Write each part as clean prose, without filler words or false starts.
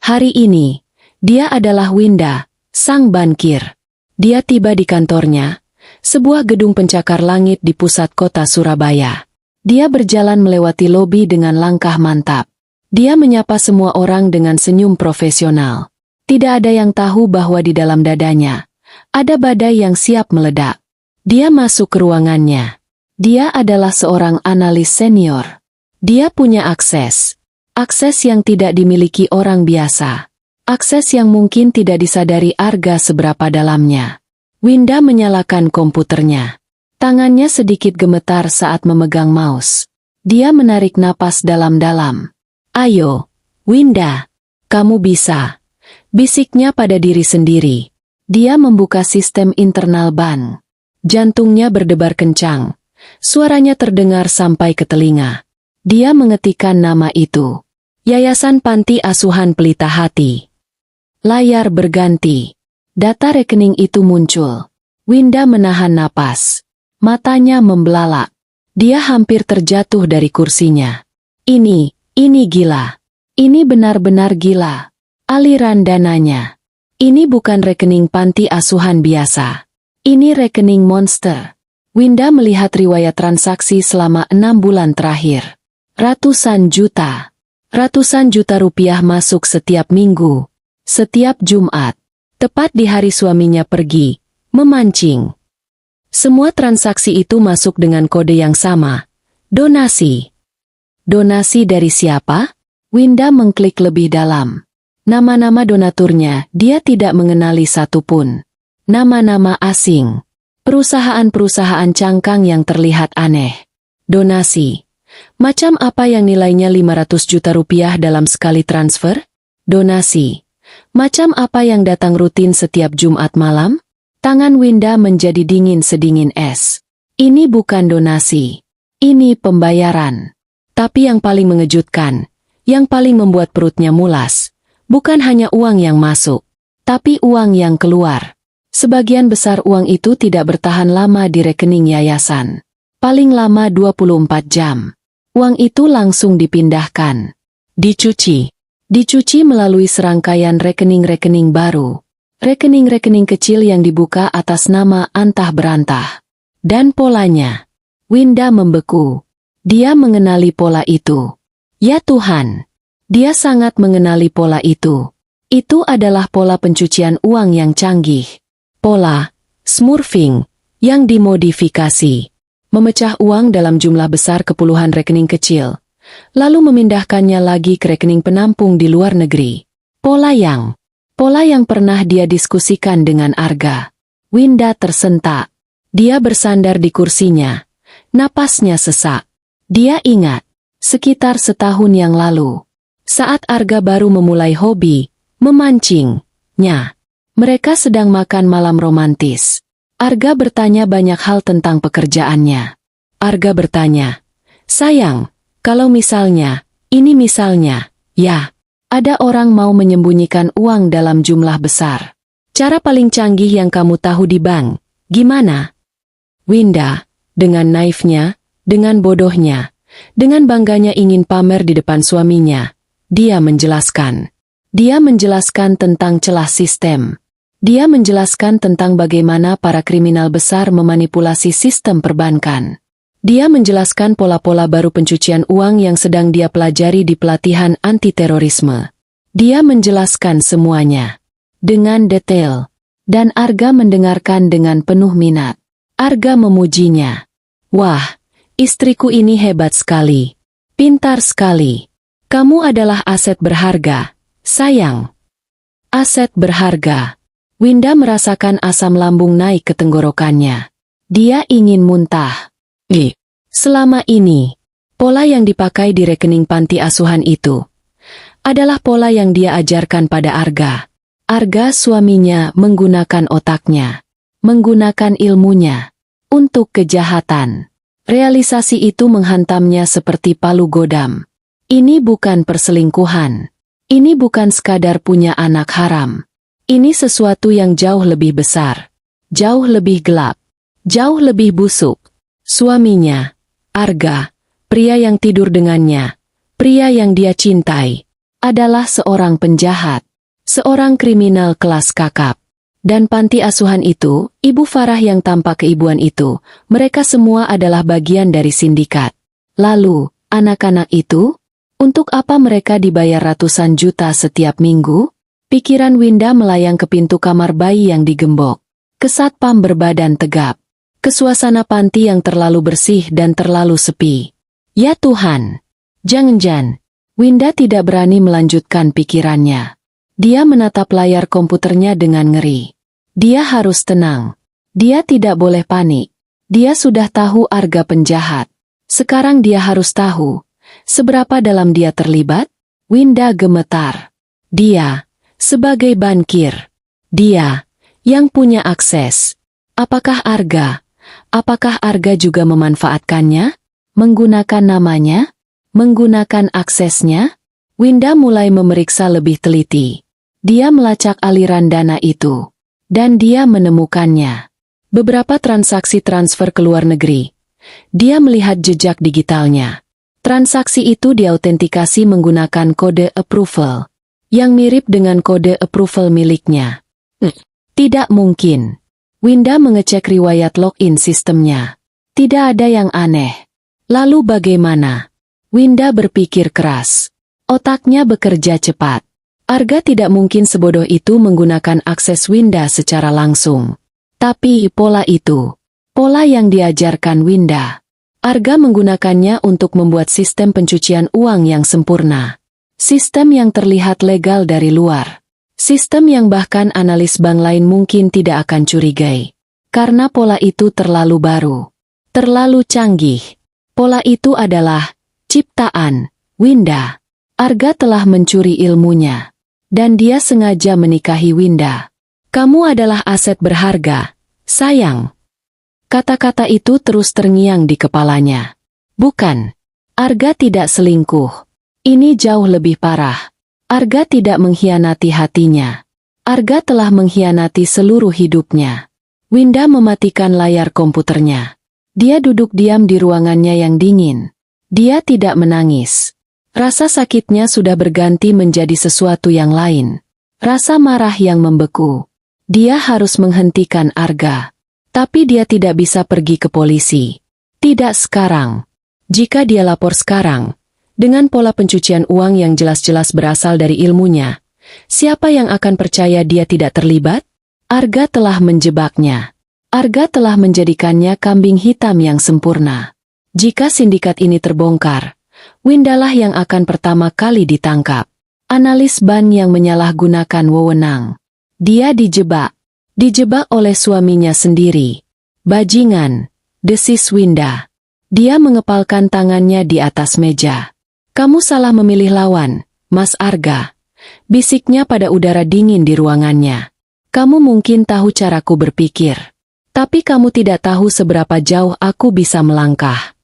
Hari ini, dia adalah Winda, sang bankir. Dia tiba di kantornya, sebuah gedung pencakar langit di pusat kota Surabaya. Dia berjalan melewati lobi dengan langkah mantap. Dia menyapa semua orang dengan senyum profesional. Tidak ada yang tahu bahwa di dalam dadanya ada badai yang siap meledak. Dia masuk ke ruangannya. Dia adalah seorang analis senior. Dia punya akses yang tidak dimiliki orang biasa. Akses yang mungkin tidak disadari Arga seberapa dalamnya. Winda menyalakan komputernya. Tangannya sedikit gemetar saat memegang mouse. Dia menarik napas dalam-dalam. "Ayo, Winda, kamu bisa," bisiknya pada diri sendiri. Dia membuka sistem internal bank. Jantungnya berdebar kencang. Suaranya terdengar sampai ke telinga. Dia mengetikkan nama itu. Yayasan Panti Asuhan Pelita Hati. Layar berganti. Data rekening itu muncul. Winda menahan napas. Matanya membelalak. Dia hampir terjatuh dari kursinya. Ini gila. Ini benar-benar gila. Aliran dananya. Ini bukan rekening panti asuhan biasa. Ini rekening monster. Winda melihat riwayat transaksi selama 6 bulan terakhir. Ratusan juta rupiah masuk setiap minggu. Setiap Jumat, tepat di hari suaminya pergi memancing. Semua transaksi itu masuk dengan kode yang sama. Donasi. Donasi dari siapa? Winda mengklik lebih dalam. Nama-nama donaturnya dia tidak mengenali satupun. Nama-nama asing. Perusahaan-perusahaan cangkang yang terlihat aneh. Donasi. Macam apa yang nilainya 500 juta rupiah dalam sekali transfer? Donasi. Macam apa yang datang rutin setiap Jumat malam? Tangan Winda menjadi dingin sedingin es. Ini bukan donasi. Ini pembayaran. Tapi yang paling mengejutkan, yang paling membuat perutnya mulas, bukan hanya uang yang masuk, tapi uang yang keluar. Sebagian besar uang itu tidak bertahan lama di rekening yayasan. Paling lama 24 jam. Uang itu langsung dipindahkan. Dicuci melalui serangkaian rekening-rekening baru. Rekening-rekening kecil yang dibuka atas nama antah berantah. Dan polanya. Winda membeku. Dia mengenali pola itu. Ya Tuhan. Dia sangat mengenali pola itu. Itu adalah pola pencucian uang yang canggih. Pola smurfing yang dimodifikasi. Memecah uang dalam jumlah besar ke puluhan rekening kecil. Lalu memindahkannya lagi ke rekening penampung di luar negeri. Pola yang pernah dia diskusikan dengan Arga. Winda tersentak. Dia bersandar di kursinya. Napasnya sesak. Dia ingat, sekitar setahun yang lalu, saat Arga baru memulai hobi memancingnya. Mereka sedang makan malam romantis. Arga bertanya banyak hal tentang pekerjaannya. Arga bertanya, "Sayang, kalau misalnya, ini misalnya, ya, ada orang mau menyembunyikan uang dalam jumlah besar. Cara paling canggih yang kamu tahu di bank, gimana?" Winda, dengan naifnya, dengan bodohnya, dengan bangganya ingin pamer di depan suaminya, dia menjelaskan. Dia menjelaskan tentang celah sistem. Dia menjelaskan tentang bagaimana para kriminal besar memanipulasi sistem perbankan. Dia menjelaskan pola-pola baru pencucian uang yang sedang dia pelajari di pelatihan anti-terorisme. Dia menjelaskan semuanya dengan detail, dan Arga mendengarkan dengan penuh minat. Arga memujinya. "Wah, istriku ini hebat sekali. Pintar sekali. Kamu adalah aset berharga, sayang." Aset berharga. Winda merasakan asam lambung naik ke tenggorokannya. Dia ingin muntah. Selama ini, pola yang dipakai di rekening panti asuhan itu adalah pola yang dia ajarkan pada Arga. Arga suaminya menggunakan otaknya, menggunakan ilmunya untuk kejahatan. Realisasi itu menghantamnya seperti palu godam. Ini bukan perselingkuhan. Ini bukan sekadar punya anak haram. Ini sesuatu yang jauh lebih besar, jauh lebih gelap, jauh lebih busuk. Suaminya, Arga, pria yang tidur dengannya, pria yang dia cintai, adalah seorang penjahat, seorang kriminal kelas kakap. Dan panti asuhan itu, Ibu Farah yang tanpa keibuan itu, mereka semua adalah bagian dari sindikat. Lalu, anak-anak itu? Untuk apa mereka dibayar ratusan juta setiap minggu? Pikiran Winda melayang ke pintu kamar bayi yang digembok. Ke satpam berbadan tegap. Ke suasana panti yang terlalu bersih dan terlalu sepi. Ya Tuhan! Jangan-jangan, Winda tidak berani melanjutkan pikirannya. Dia menatap layar komputernya dengan ngeri. Dia harus tenang. Dia tidak boleh panik. Dia sudah tahu Arga penjahat. Sekarang dia harus tahu, seberapa dalam dia terlibat? Winda gemetar. Dia, sebagai bankir. Dia, yang punya akses. Apakah Arga juga memanfaatkannya? Menggunakan namanya? Menggunakan aksesnya? Winda mulai memeriksa lebih teliti. Dia melacak aliran dana itu. Dan dia menemukannya. Beberapa transaksi transfer ke luar negeri. Dia melihat jejak digitalnya. Transaksi itu diautentikasi menggunakan kode approval, yang mirip dengan kode approval miliknya. Tidak mungkin. Winda mengecek riwayat login sistemnya. Tidak ada yang aneh. Lalu bagaimana? Winda berpikir keras. Otaknya bekerja cepat. Arga tidak mungkin sebodoh itu menggunakan akses Winda secara langsung. Tapi pola itu, pola yang diajarkan Winda. Arga menggunakannya untuk membuat sistem pencucian uang yang sempurna. Sistem yang terlihat legal dari luar. Sistem yang bahkan analis bank lain mungkin tidak akan curigai. Karena pola itu terlalu baru. Terlalu canggih. Pola itu adalah ciptaan Winda. Arga telah mencuri ilmunya. Dan dia sengaja menikahi Winda. Kamu adalah aset berharga, sayang. Kata-kata itu terus terngiang di kepalanya. Bukan. Arga tidak selingkuh. Ini jauh lebih parah. Arga tidak mengkhianati hatinya. Arga telah mengkhianati seluruh hidupnya. Winda mematikan layar komputernya. Dia duduk diam di ruangannya yang dingin. Dia tidak menangis. Rasa sakitnya sudah berganti menjadi sesuatu yang lain. Rasa marah yang membeku. Dia harus menghentikan Arga. Tapi dia tidak bisa pergi ke polisi. Tidak sekarang. Jika dia lapor sekarang, dengan pola pencucian uang yang jelas-jelas berasal dari ilmunya, siapa yang akan percaya dia tidak terlibat? Arga telah menjebaknya. Arga telah menjadikannya kambing hitam yang sempurna. Jika sindikat ini terbongkar, Windalah yang akan pertama kali ditangkap. Analis ban yang menyalahgunakan wewenang. Dia dijebak. Dijebak oleh suaminya sendiri. Bajingan, desis Winda. Dia mengepalkan tangannya di atas meja. Kamu salah memilih lawan, Mas Arga. Bisiknya pada udara dingin di ruangannya. Kamu mungkin tahu caraku berpikir. Tapi kamu tidak tahu seberapa jauh aku bisa melangkah.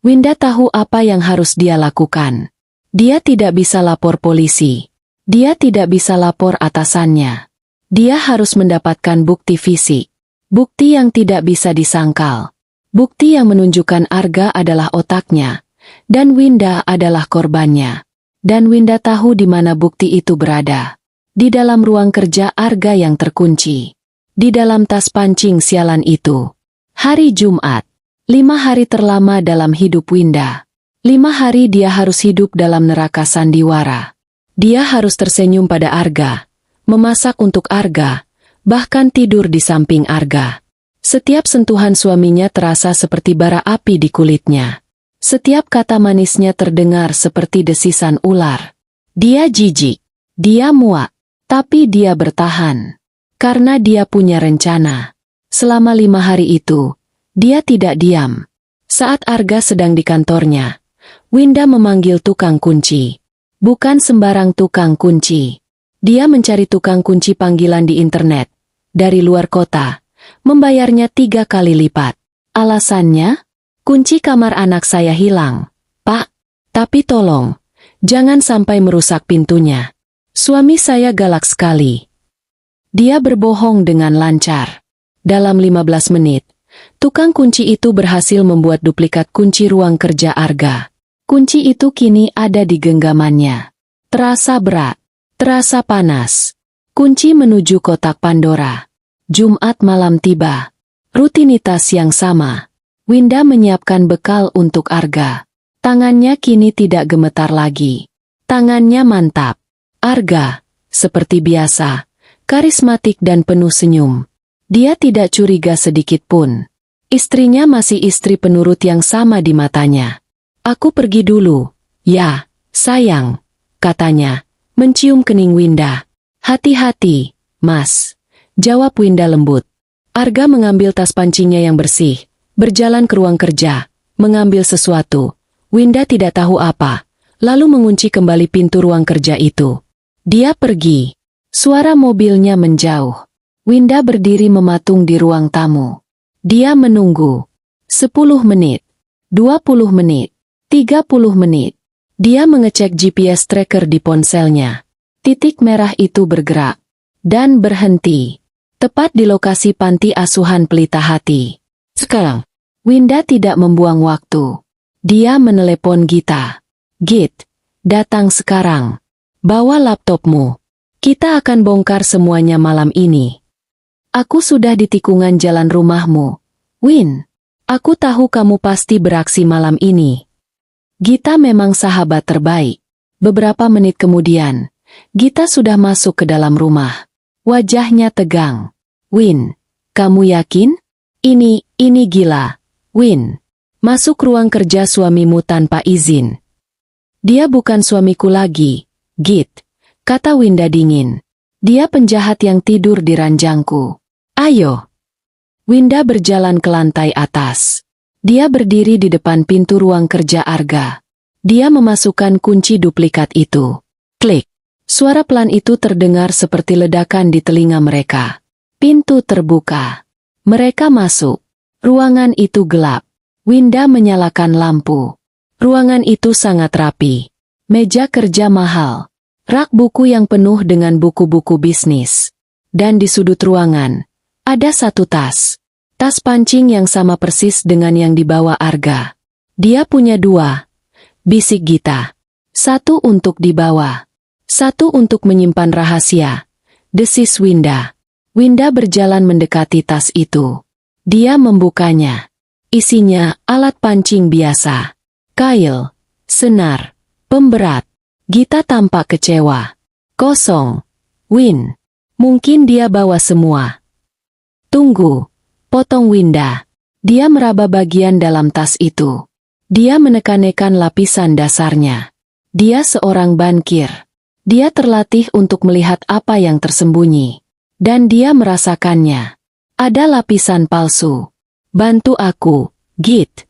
Winda tahu apa yang harus dia lakukan. Dia tidak bisa lapor polisi. Dia tidak bisa lapor atasannya. Dia harus mendapatkan bukti fisik. Bukti yang tidak bisa disangkal. Bukti yang menunjukkan Arga adalah otaknya. Dan Winda adalah korbannya. Dan Winda tahu di mana bukti itu berada. Di dalam ruang kerja Arga yang terkunci. Di dalam tas pancing sialan itu. Hari Jumat. 5 hari terlama dalam hidup Winda. 5 hari dia harus hidup dalam neraka sandiwara. Dia harus tersenyum pada Arga, memasak untuk Arga, bahkan tidur di samping Arga. Setiap sentuhan suaminya terasa seperti bara api di kulitnya. Setiap kata manisnya terdengar seperti desisan ular. Dia jijik, dia muak, tapi dia bertahan. Karena dia punya rencana. Selama 5 hari itu, dia tidak diam. Saat Arga sedang di kantornya, Winda memanggil tukang kunci. Bukan sembarang tukang kunci. Dia mencari tukang kunci panggilan di internet. Dari luar kota. Membayarnya 3 kali lipat. Alasannya? Kunci kamar anak saya hilang. Pak, tapi tolong, jangan sampai merusak pintunya. Suami saya galak sekali. Dia berbohong dengan lancar. Dalam 15 menit, tukang kunci itu berhasil membuat duplikat kunci ruang kerja Arga. Kunci itu kini ada di genggamannya. Terasa berat. Terasa panas. Kunci menuju kotak Pandora. Jumat malam tiba. Rutinitas yang sama. Winda menyiapkan bekal untuk Arga. Tangannya kini tidak gemetar lagi. Tangannya mantap. Arga, seperti biasa, karismatik dan penuh senyum. Dia tidak curiga sedikit pun. Istrinya masih istri penurut yang sama di matanya. Aku pergi dulu. Ya, sayang, katanya, mencium kening Winda. Hati-hati, Mas, jawab Winda lembut. Arga mengambil tas pancinya yang bersih, berjalan ke ruang kerja, mengambil sesuatu. Winda tidak tahu apa, lalu mengunci kembali pintu ruang kerja itu. Dia pergi. Suara mobilnya menjauh. Winda berdiri mematung di ruang tamu. Dia menunggu. 10 menit. 20 menit. 30 menit. Dia mengecek GPS tracker di ponselnya. Titik merah itu bergerak. Dan berhenti. Tepat di lokasi panti asuhan Pelita Hati. Sekarang, Winda tidak membuang waktu. Dia menelepon Gita. Git, datang sekarang. Bawa laptopmu. Kita akan bongkar semuanya malam ini. Aku sudah di tikungan jalan rumahmu. Win, aku tahu kamu pasti beraksi malam ini. Gita memang sahabat terbaik. Beberapa menit kemudian, Gita sudah masuk ke dalam rumah. Wajahnya tegang. Win, kamu yakin? Ini gila. Win, masuk ruang kerja suamimu tanpa izin. Dia bukan suamiku lagi, Git, kata Winda dingin. Dia penjahat yang tidur di ranjangku. Ayo. Winda berjalan ke lantai atas. Dia berdiri di depan pintu ruang kerja Arga. Dia memasukkan kunci duplikat itu. Klik. Suara pelan itu terdengar seperti ledakan di telinga mereka. Pintu terbuka. Mereka masuk. Ruangan itu gelap. Winda menyalakan lampu. Ruangan itu sangat rapi. Meja kerja mahal. Rak buku yang penuh dengan buku-buku bisnis. Dan di sudut ruangan, ada satu tas. Tas pancing yang sama persis dengan yang dibawa Arga. Dia punya 2. Bisik Gita. 1 untuk dibawa. 1 untuk menyimpan rahasia. Desis Winda. Winda berjalan mendekati tas itu. Dia membukanya. Isinya alat pancing biasa. Kail, senar, pemberat. Gita tampak kecewa. Kosong. Win. Mungkin dia bawa semua. Tunggu. Potong Winda. Dia meraba bagian dalam tas itu. Dia menekan-nekan lapisan dasarnya. Dia seorang bankir. Dia terlatih untuk melihat apa yang tersembunyi. Dan dia merasakannya. Ada lapisan palsu. Bantu aku, Git.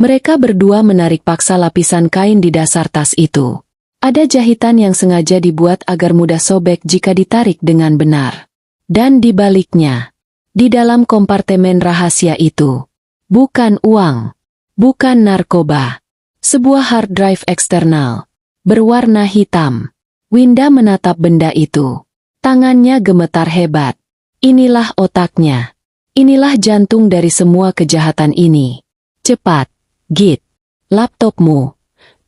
Mereka berdua menarik paksa lapisan kain di dasar tas itu. Ada jahitan yang sengaja dibuat agar mudah sobek jika ditarik dengan benar. Dan di baliknya, di dalam kompartemen rahasia itu, bukan uang, bukan narkoba, sebuah hard drive eksternal, berwarna hitam. Winda menatap benda itu. Tangannya gemetar hebat. Inilah otaknya. Inilah jantung dari semua kejahatan ini. Cepat, Git. Laptopmu,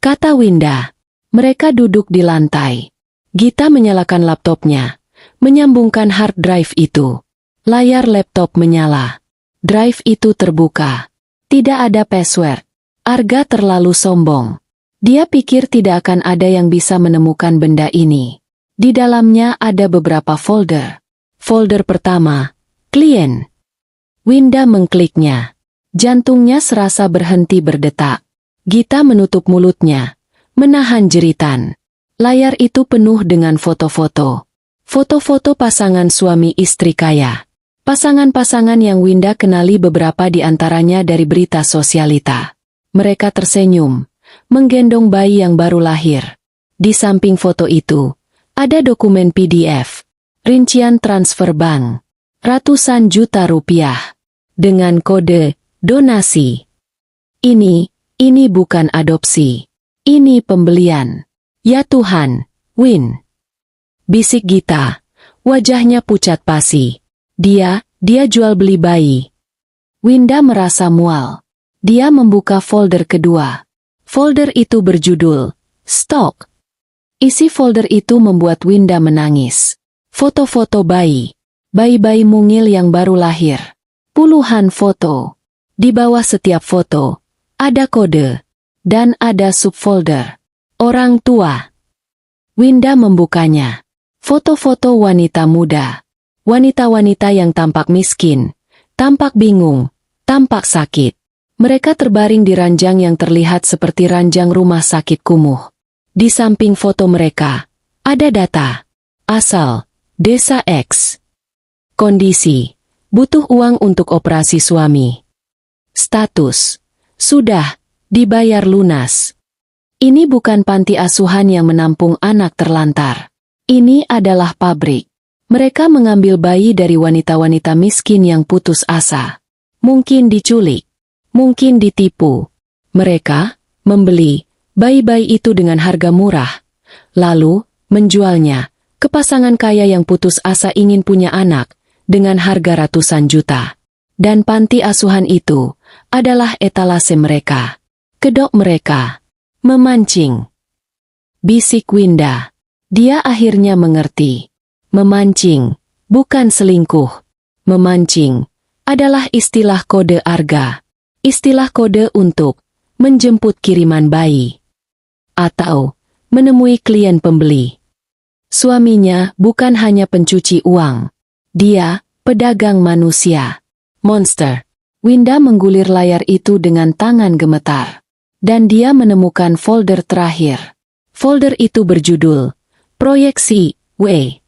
kata Winda. Mereka duduk di lantai. Gita menyalakan laptopnya, menyambungkan hard drive itu. Layar laptop menyala. Drive itu terbuka. Tidak ada password. Arga terlalu sombong. Dia pikir tidak akan ada yang bisa menemukan benda ini. Di dalamnya ada beberapa folder. Folder pertama, klien. Winda mengkliknya. Jantungnya serasa berhenti berdetak. Gita menutup mulutnya, menahan jeritan. Layar itu penuh dengan foto-foto. Foto-foto pasangan suami istri kaya. Pasangan-pasangan yang Winda kenali beberapa di antaranya dari berita sosialita. Mereka tersenyum, menggendong bayi yang baru lahir. Di samping foto itu, ada dokumen PDF, rincian transfer bank, ratusan juta rupiah, dengan kode donasi. Ini bukan adopsi. Ini pembelian. Ya Tuhan, Win. Bisik Gita, wajahnya pucat pasi. Dia jual beli bayi. Winda merasa mual. Dia membuka folder kedua. Folder itu berjudul, Stok. Isi folder itu membuat Winda menangis. Foto-foto bayi. Bayi-bayi mungil yang baru lahir. Puluhan foto. Di bawah setiap foto, ada kode. Dan ada subfolder. Orang tua. Winda membukanya. Foto-foto wanita muda. Wanita-wanita yang tampak miskin, tampak bingung, tampak sakit. Mereka terbaring di ranjang yang terlihat seperti ranjang rumah sakit kumuh. Di samping foto mereka, ada data. Asal, Desa X. Kondisi, butuh uang untuk operasi suami. Status, sudah, dibayar lunas. Ini bukan panti asuhan yang menampung anak terlantar. Ini adalah pabrik. Mereka mengambil bayi dari wanita-wanita miskin yang putus asa. Mungkin diculik. Mungkin ditipu. Mereka membeli bayi-bayi itu dengan harga murah. Lalu, menjualnya ke pasangan kaya yang putus asa ingin punya anak dengan harga ratusan juta. Dan panti asuhan itu adalah etalase mereka. Kedok mereka. Memancing. Bisik Winda. Dia akhirnya mengerti. Memancing, bukan selingkuh. Memancing adalah istilah kode arga. Istilah kode untuk menjemput kiriman bayi. Atau menemui klien pembeli. Suaminya bukan hanya pencuci uang. Dia pedagang manusia. Monster. Winda menggulir layar itu dengan tangan gemetar. Dan dia menemukan folder terakhir. Folder itu berjudul Proyeksi W.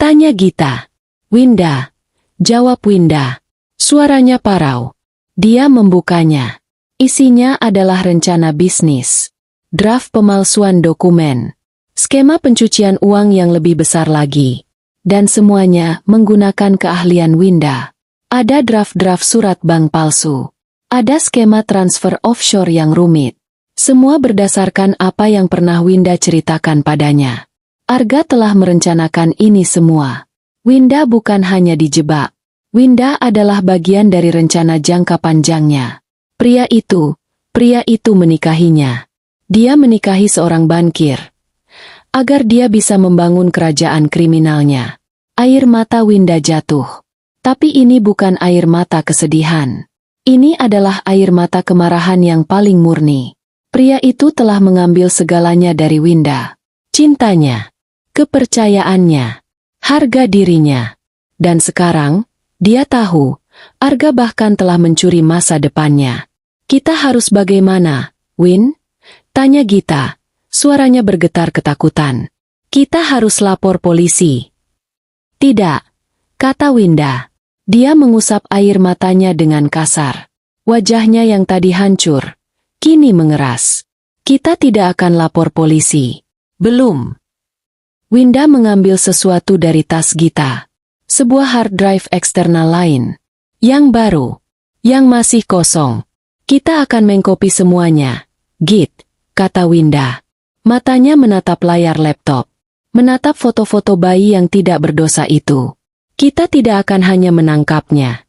Tanya Gita. Winda. Jawab Winda. Suaranya parau. Dia membukanya. Isinya adalah rencana bisnis. Draft pemalsuan dokumen. Skema pencucian uang yang lebih besar lagi. Dan semuanya menggunakan keahlian Winda. Ada draft-draft surat bank palsu. Ada skema transfer offshore yang rumit. Semua berdasarkan apa yang pernah Winda ceritakan padanya. Arga telah merencanakan ini semua. Winda bukan hanya dijebak. Winda adalah bagian dari rencana jangka panjangnya. Pria itu menikahinya. Dia menikahi seorang bankir. Agar dia bisa membangun kerajaan kriminalnya. Air mata Winda jatuh. Tapi ini bukan air mata kesedihan. Ini adalah air mata kemarahan yang paling murni. Pria itu telah mengambil segalanya dari Winda. Cintanya. Kepercayaannya, harga dirinya. Dan sekarang, dia tahu, Arga bahkan telah mencuri masa depannya. Kita harus bagaimana, Win? Tanya Gita, suaranya bergetar ketakutan. Kita harus lapor polisi. Tidak, kata Winda. Dia mengusap air matanya dengan kasar. Wajahnya yang tadi hancur, kini mengeras. Kita tidak akan lapor polisi. Belum. Winda mengambil sesuatu dari tas Gita. Sebuah hard drive eksternal lain. Yang baru. Yang masih kosong. Kita akan mengkopi semuanya. Git, kata Winda. Matanya menatap layar laptop. Menatap foto-foto bayi yang tidak berdosa itu. Kita tidak akan hanya menangkapnya.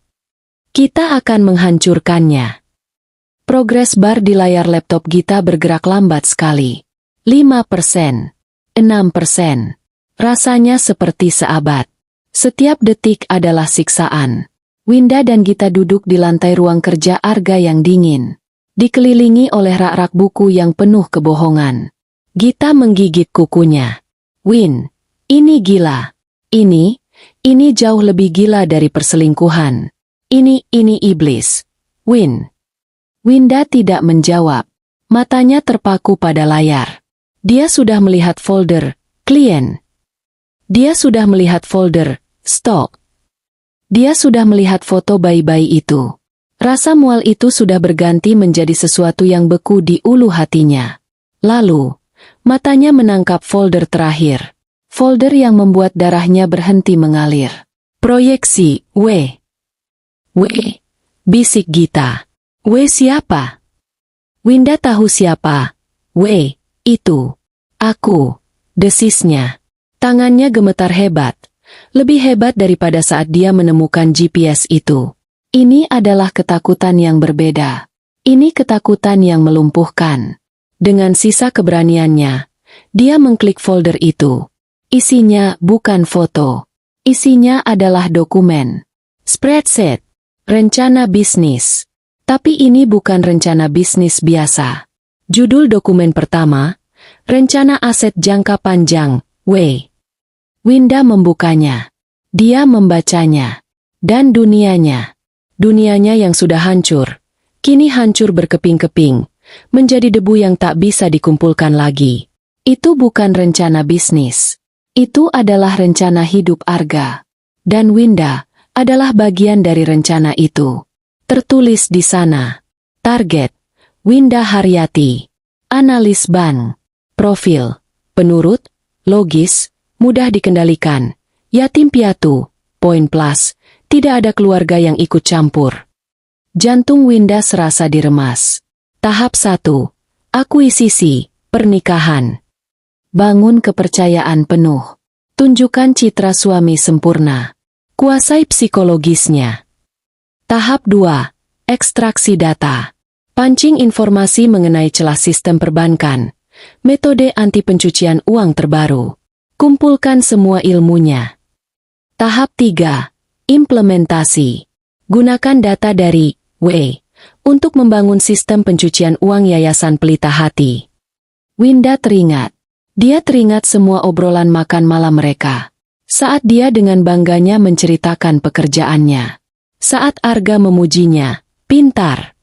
Kita akan menghancurkannya. Progres bar di layar laptop Gita bergerak lambat sekali. 5%. 6%. Rasanya seperti seabad. Setiap detik adalah siksaan. Winda dan Gita duduk di lantai ruang kerja Arga yang dingin. Dikelilingi oleh rak-rak buku yang penuh kebohongan. Gita menggigit kukunya. Win, ini gila. Ini jauh lebih gila dari perselingkuhan. Ini iblis. Win. Winda tidak menjawab. Matanya terpaku pada layar. Dia sudah melihat folder, klien. Dia sudah melihat folder, stok. Dia sudah melihat foto bayi-bayi itu. Rasa mual itu sudah berganti menjadi sesuatu yang beku di ulu hatinya. Lalu, matanya menangkap folder terakhir. Folder yang membuat darahnya berhenti mengalir. Proyeksi, W. Bisik Gita. W siapa? Winda tahu siapa. W. Itu. Aku. Desisnya. Tangannya gemetar hebat. Lebih hebat daripada saat dia menemukan GPS itu. Ini adalah ketakutan yang berbeda. Ini ketakutan yang melumpuhkan. Dengan sisa keberaniannya, Dia mengklik folder itu. Isinya bukan foto. Isinya adalah dokumen. Spreadsheet. Rencana bisnis. Tapi ini bukan rencana bisnis biasa. Judul dokumen pertama, Rencana Aset Jangka Panjang, W. Winda membukanya. Dia membacanya. Dan dunianya yang sudah hancur, kini hancur berkeping-keping, menjadi debu yang tak bisa dikumpulkan lagi. Itu bukan rencana bisnis. Itu adalah rencana hidup Arga. Dan Winda adalah bagian dari rencana itu. Tertulis di sana. Target, Winda Haryati. Analis bank. Profil, penurut, logis, mudah dikendalikan. Yatim piatu, poin plus, tidak ada keluarga yang ikut campur. Jantung Winda serasa diremas. Tahap 1. Akuisisi, pernikahan. Bangun kepercayaan penuh. Tunjukkan citra suami sempurna. Kuasai psikologisnya. Tahap 2. Ekstraksi data. Pancing informasi mengenai celah sistem perbankan. Metode anti pencucian uang terbaru. Kumpulkan semua ilmunya. Tahap 3. Implementasi. Gunakan data dari W untuk membangun sistem pencucian uang Yayasan Pelita Hati. Winda teringat. Dia teringat semua obrolan makan malam mereka. Saat dia dengan bangganya menceritakan pekerjaannya. Saat Arga memujinya, pintar.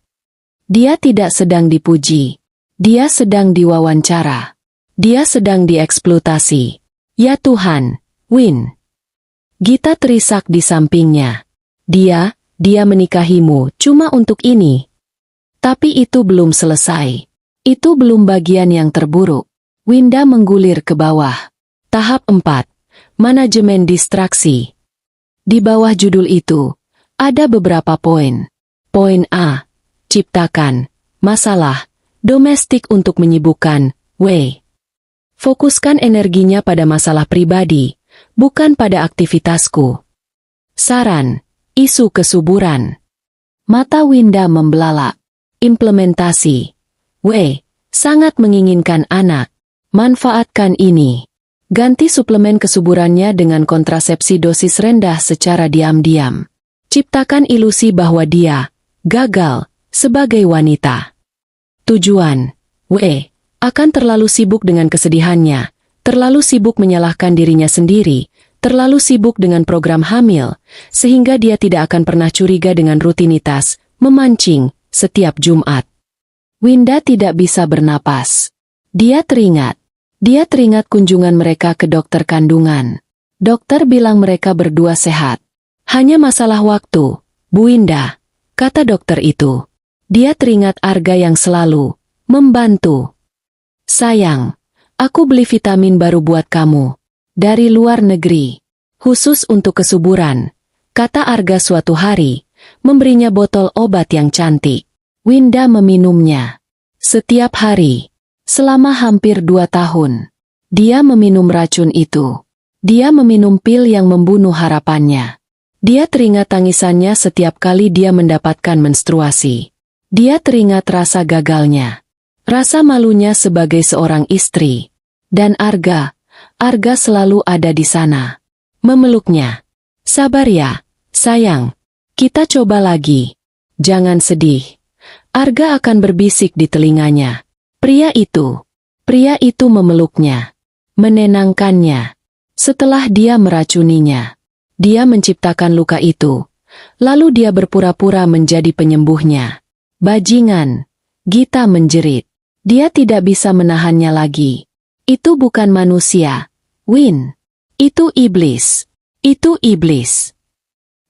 Dia tidak sedang dipuji. Dia sedang diwawancara. Dia sedang dieksploitasi. Ya Tuhan, Win. Gita terisak di sampingnya. Dia menikahimu cuma untuk ini. Tapi itu belum selesai. Itu belum bagian yang terburuk. Winda menggulir ke bawah. Tahap 4. Manajemen distraksi. Di bawah judul itu, ada beberapa poin. Poin A. Ciptakan masalah domestik untuk menyibukkan W. Fokuskan energinya pada masalah pribadi, bukan pada aktivitasku. Saran, isu kesuburan. Mata Winda membelalak. Implementasi. W. Sangat menginginkan anak. Manfaatkan ini. Ganti suplemen kesuburannya dengan kontrasepsi dosis rendah secara diam-diam. Ciptakan ilusi bahwa dia gagal sebagai wanita. Tujuan. W. Akan terlalu sibuk dengan kesedihannya, terlalu sibuk menyalahkan dirinya sendiri, terlalu sibuk dengan program hamil, sehingga dia tidak akan pernah curiga dengan rutinitas, memancing, setiap Jumat. Winda tidak bisa bernapas. Dia teringat kunjungan mereka ke dokter kandungan. Dokter bilang mereka berdua sehat. Hanya masalah waktu, Bu Winda, kata dokter itu. Dia teringat Arga yang selalu membantu. Sayang, aku beli vitamin baru buat kamu. Dari luar negeri. Khusus untuk kesuburan. Kata Arga suatu hari, memberinya botol obat yang cantik. Winda meminumnya. Setiap hari. Selama hampir 2 tahun. Dia meminum racun itu. Dia meminum pil yang membunuh harapannya. Dia teringat tangisannya setiap kali dia mendapatkan menstruasi. Dia teringat rasa gagalnya. Rasa malunya sebagai seorang istri. Dan Arga selalu ada di sana. Memeluknya. Sabar ya, sayang. Kita coba lagi. Jangan sedih. Arga akan berbisik di telinganya. Pria itu memeluknya. Menenangkannya. Setelah dia meracuninya. Dia menciptakan luka itu. Lalu dia berpura-pura menjadi penyembuhnya. Bajingan. Gita menjerit. Dia tidak bisa menahannya lagi. Itu bukan manusia. Win. Itu iblis. Itu iblis.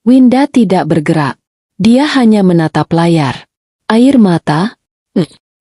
Winda tidak bergerak. Dia hanya menatap layar. Air mata?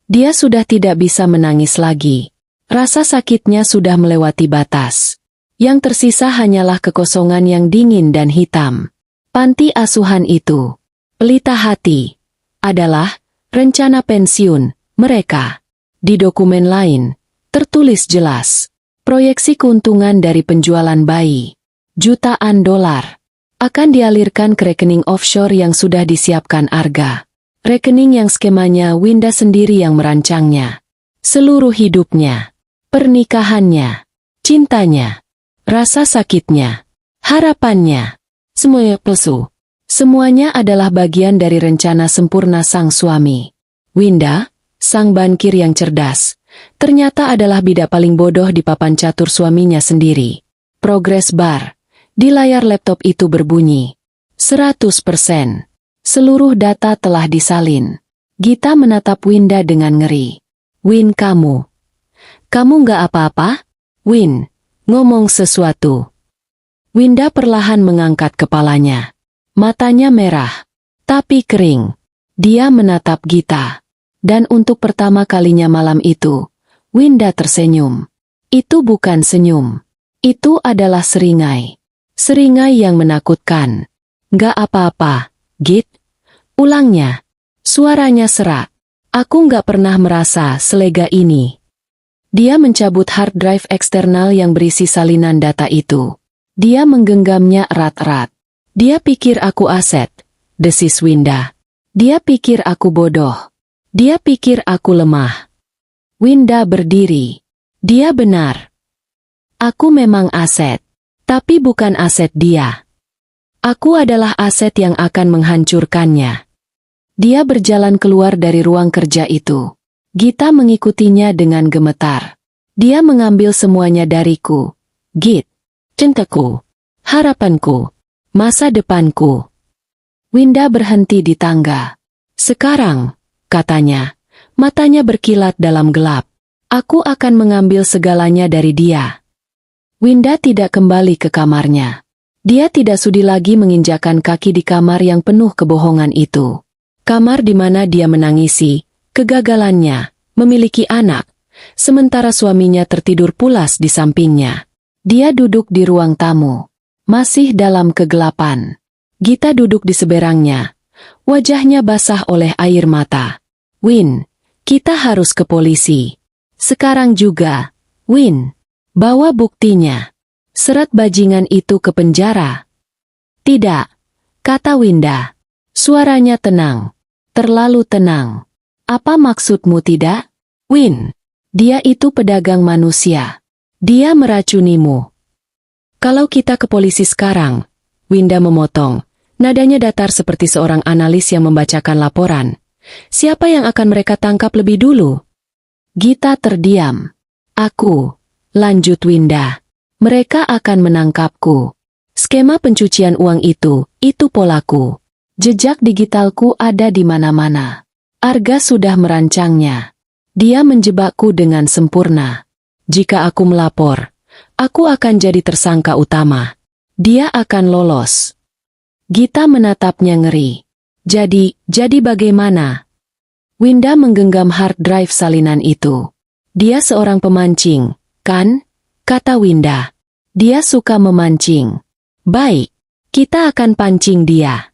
Dia sudah tidak bisa menangis lagi. Rasa sakitnya sudah melewati batas. Yang tersisa hanyalah kekosongan yang dingin dan hitam. Panti asuhan itu, Pelita Hati, adalah rencana pensiun mereka. Di dokumen lain, tertulis jelas, proyeksi keuntungan dari penjualan bayi, jutaan dolar, akan dialirkan ke rekening offshore yang sudah disiapkan Arga. Rekening yang skemanya Winda sendiri yang merancangnya. Seluruh hidupnya. Pernikahannya, cintanya, rasa sakitnya, harapannya, semuanya palsu. Semuanya adalah bagian dari rencana sempurna sang suami. Winda, sang bankir yang cerdas, ternyata adalah bidak paling bodoh di papan catur suaminya sendiri. Progres bar. Di layar laptop itu berbunyi. 100%. Seluruh data telah disalin. Gita menatap Winda dengan ngeri. Win, kamu. Kamu nggak apa-apa? Win, ngomong sesuatu. Winda perlahan mengangkat kepalanya. Matanya merah, tapi kering. Dia menatap Gita. Dan untuk pertama kalinya malam itu, Winda tersenyum. Itu bukan senyum. Itu adalah seringai. Seringai yang menakutkan. Nggak apa-apa, Git. Ulangnya. Suaranya serak. Aku nggak pernah merasa selega ini. Dia mencabut hard drive eksternal yang berisi salinan data itu. Dia menggenggamnya erat-erat. Dia pikir aku aset, desis Winda. Dia pikir aku bodoh. Dia pikir aku lemah. Winda berdiri. Dia benar. Aku memang aset. Tapi bukan aset dia. Aku adalah aset yang akan menghancurkannya. Dia berjalan keluar dari ruang kerja itu. Gita mengikutinya dengan gemetar. Dia mengambil semuanya dariku. Git. Cintaku. Harapanku. Masa depanku. Winda berhenti di tangga. Sekarang, katanya, matanya berkilat dalam gelap. Aku akan mengambil segalanya dari dia. Winda tidak kembali ke kamarnya. Dia tidak sudi lagi menginjakkan kaki di kamar yang penuh kebohongan itu. Kamar di mana dia menangisi kegagalannya, memiliki anak, sementara suaminya tertidur pulas di sampingnya. Dia duduk di ruang tamu, masih dalam kegelapan. Gita duduk di seberangnya, wajahnya basah oleh air mata. Win, kita harus ke polisi. Sekarang juga. Win, bawa buktinya. Seret bajingan itu ke penjara. Tidak, kata Winda. Suaranya tenang. Terlalu tenang. Apa maksudmu tidak? Win, dia itu pedagang manusia. Dia meracunimu. Kalau kita ke polisi sekarang, Winda memotong. Nadanya datar seperti seorang analis yang membacakan laporan. Siapa yang akan mereka tangkap lebih dulu? Gita terdiam. Aku, lanjut Winda. Mereka akan menangkapku. Skema pencucian uang itu polaku. Jejak digitalku ada di mana-mana. Arga sudah merancangnya. Dia menjebakku dengan sempurna. Jika aku melapor, aku akan jadi tersangka utama. Dia akan lolos. Gita menatapnya ngeri. Jadi bagaimana? Winda menggenggam hard drive salinan itu. Dia seorang pemancing, kan? Kata Winda. Dia suka memancing. Baik, kita akan pancing dia.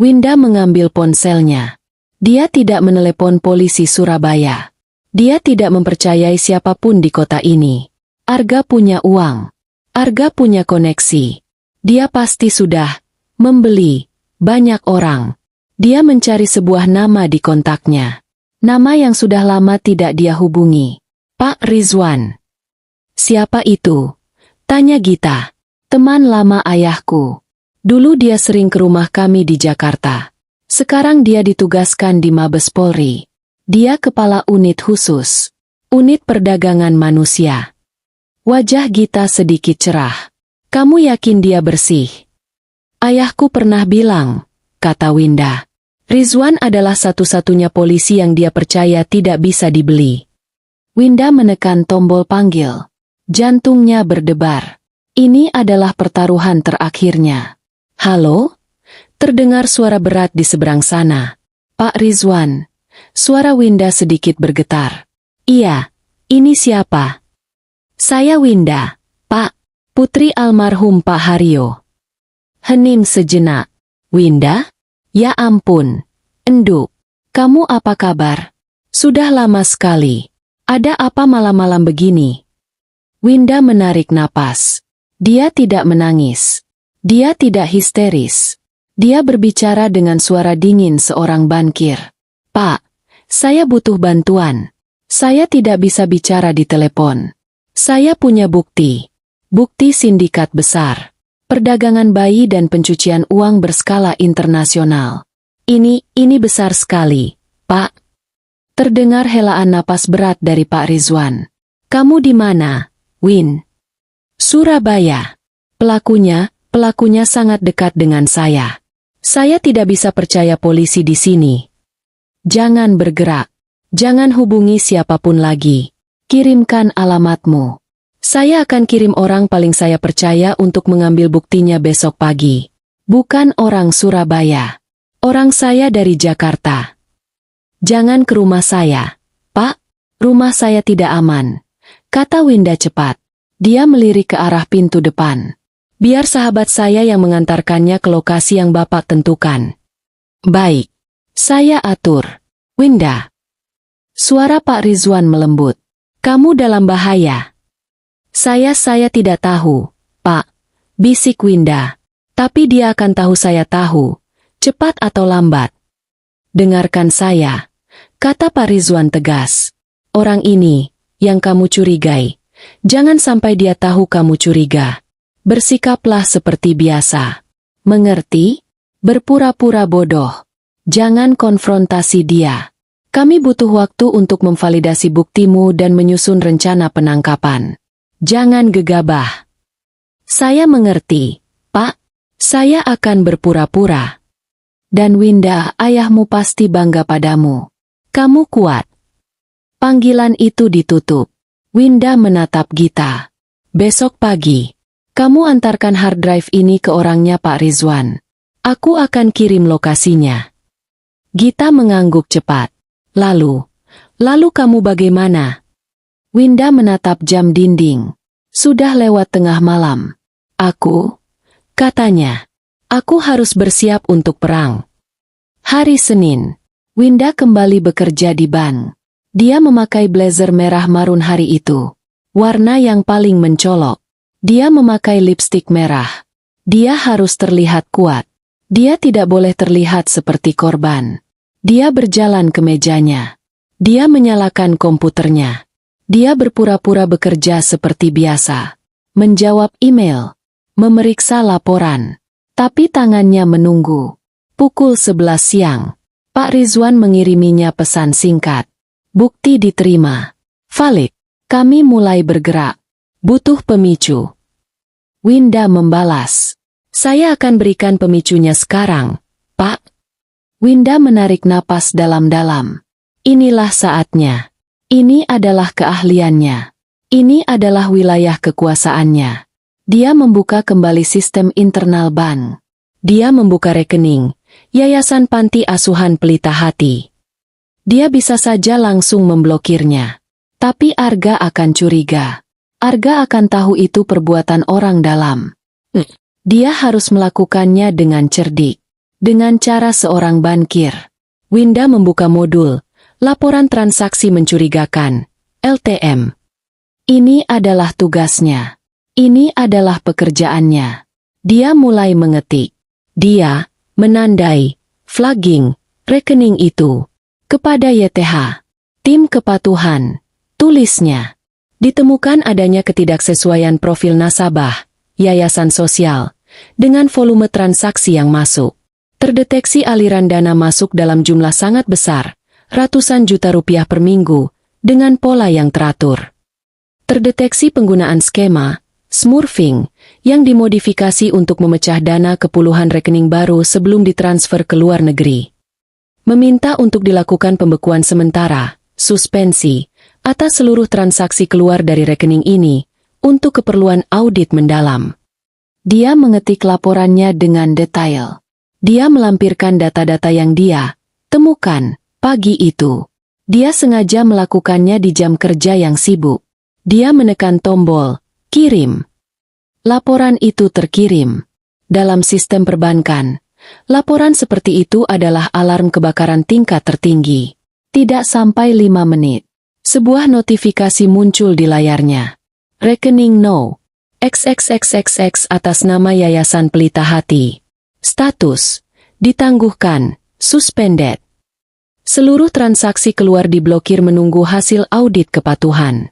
Winda mengambil ponselnya. Dia tidak menelepon polisi Surabaya. Dia tidak mempercayai siapapun di kota ini. Arga punya uang. Arga punya koneksi. Dia pasti sudah membeli banyak orang. Dia mencari sebuah nama di kontaknya. Nama yang sudah lama tidak dia hubungi. Pak Rizwan. Siapa itu? Tanya Gita. Teman lama ayahku. Dulu dia sering ke rumah kami di Jakarta. Sekarang dia ditugaskan di Mabes Polri. Dia kepala unit khusus. Unit perdagangan manusia. Wajah Gita sedikit cerah. Kamu yakin dia bersih? Ayahku pernah bilang, kata Winda. Rizwan adalah satu-satunya polisi yang dia percaya tidak bisa dibeli. Winda menekan tombol panggil. Jantungnya berdebar. Ini adalah pertaruhan terakhirnya. Halo? Terdengar suara berat di seberang sana. Pak Rizwan. Suara Winda sedikit bergetar. Iya, ini siapa? Saya Winda, Pak. Putri almarhum Pak Haryo. Hening sejenak. Winda? Ya ampun. Enduk. Kamu apa kabar? Sudah lama sekali. Ada apa malam-malam begini? Winda menarik napas. Dia tidak menangis. Dia tidak histeris. Dia berbicara dengan suara dingin seorang bankir. Pak, saya butuh bantuan. Saya tidak bisa bicara di telepon. Saya punya bukti. Bukti sindikat besar. Perdagangan bayi dan pencucian uang berskala internasional. Ini besar sekali, Pak. Terdengar helaan napas berat dari Pak Rizwan. Kamu di mana, Win? Surabaya. Pelakunya sangat dekat dengan saya. Saya tidak bisa percaya polisi di sini. Jangan bergerak. Jangan hubungi siapapun lagi. Kirimkan alamatmu. Saya akan kirim orang paling saya percaya untuk mengambil buktinya besok pagi. Bukan orang Surabaya. Orang saya dari Jakarta. Jangan ke rumah saya. Pak, rumah saya tidak aman. Kata Winda cepat. Dia melirik ke arah pintu depan. Biar sahabat saya yang mengantarkannya ke lokasi yang Bapak tentukan. Baik. Saya atur. Winda. Suara Pak Rizwan melembut. Kamu dalam bahaya. Saya tidak tahu, Pak. Bisik Winda. Tapi dia akan tahu saya tahu. Cepat atau lambat. Dengarkan saya. Kata Pak Rizwan tegas. Orang ini, yang kamu curigai. Jangan sampai dia tahu kamu curiga. Bersikaplah seperti biasa. Mengerti? Berpura-pura bodoh. Jangan konfrontasi dia. Kami butuh waktu untuk memvalidasi buktimu dan menyusun rencana penangkapan. Jangan gegabah. Saya mengerti, Pak. Saya akan berpura-pura. Dan Winda, ayahmu pasti bangga padamu. Kamu kuat. Panggilan itu ditutup. Winda menatap Gita. Besok pagi, kamu antarkan hard drive ini ke orangnya Pak Rizwan. Aku akan kirim lokasinya. Gita mengangguk cepat. Lalu kamu bagaimana? Winda menatap jam dinding. Sudah lewat tengah malam. Katanya, aku harus bersiap untuk perang. Hari Senin, Winda kembali bekerja di bank. Dia memakai blazer merah marun hari itu. Warna yang paling mencolok. Dia memakai lipstik merah. Dia harus terlihat kuat. Dia tidak boleh terlihat seperti korban. Dia berjalan ke mejanya. Dia menyalakan komputernya. Dia berpura-pura bekerja seperti biasa. Menjawab email. Memeriksa laporan. Tapi tangannya menunggu. Pukul 11 siang. Pak Rizwan mengiriminya pesan singkat. Bukti diterima. Valid. Kami mulai bergerak. Butuh pemicu. Winda membalas. Saya akan berikan pemicunya sekarang, Pak. Winda menarik napas dalam-dalam. Inilah saatnya. Ini adalah keahliannya. Ini adalah wilayah kekuasaannya. Dia membuka kembali sistem internal bank. Dia membuka rekening, Yayasan Panti Asuhan Pelita Hati. Dia bisa saja langsung memblokirnya. Tapi Arga akan curiga. Arga akan tahu itu perbuatan orang dalam. Dia harus melakukannya dengan cerdik. Dengan cara seorang bankir. Winda membuka modul, laporan transaksi mencurigakan, LTM. Ini adalah tugasnya. Ini adalah pekerjaannya. Dia mulai mengetik. Dia menandai, flagging, rekening itu. Kepada YTH. Tim kepatuhan. Tulisnya. Ditemukan adanya ketidaksesuaian profil nasabah, yayasan sosial, dengan volume transaksi yang masuk. Terdeteksi aliran dana masuk dalam jumlah sangat besar, ratusan juta rupiah per minggu, dengan pola yang teratur. Terdeteksi penggunaan skema, smurfing, yang dimodifikasi untuk memecah dana ke puluhan rekening baru sebelum ditransfer ke luar negeri. Meminta untuk dilakukan pembekuan sementara, suspensi, atas seluruh transaksi keluar dari rekening ini, untuk keperluan audit mendalam. Dia mengetik laporannya dengan detail. Dia melampirkan data-data yang dia temukan pagi itu. Dia sengaja melakukannya di jam kerja yang sibuk. Dia menekan tombol kirim. Laporan itu terkirim. Dalam sistem perbankan, laporan seperti itu adalah alarm kebakaran tingkat tertinggi. Tidak sampai 5 menit. Sebuah notifikasi muncul di layarnya. Rekening no. XXXXX atas nama Yayasan Pelita Hati. Status, ditangguhkan, suspended. Seluruh transaksi keluar diblokir menunggu hasil audit kepatuhan.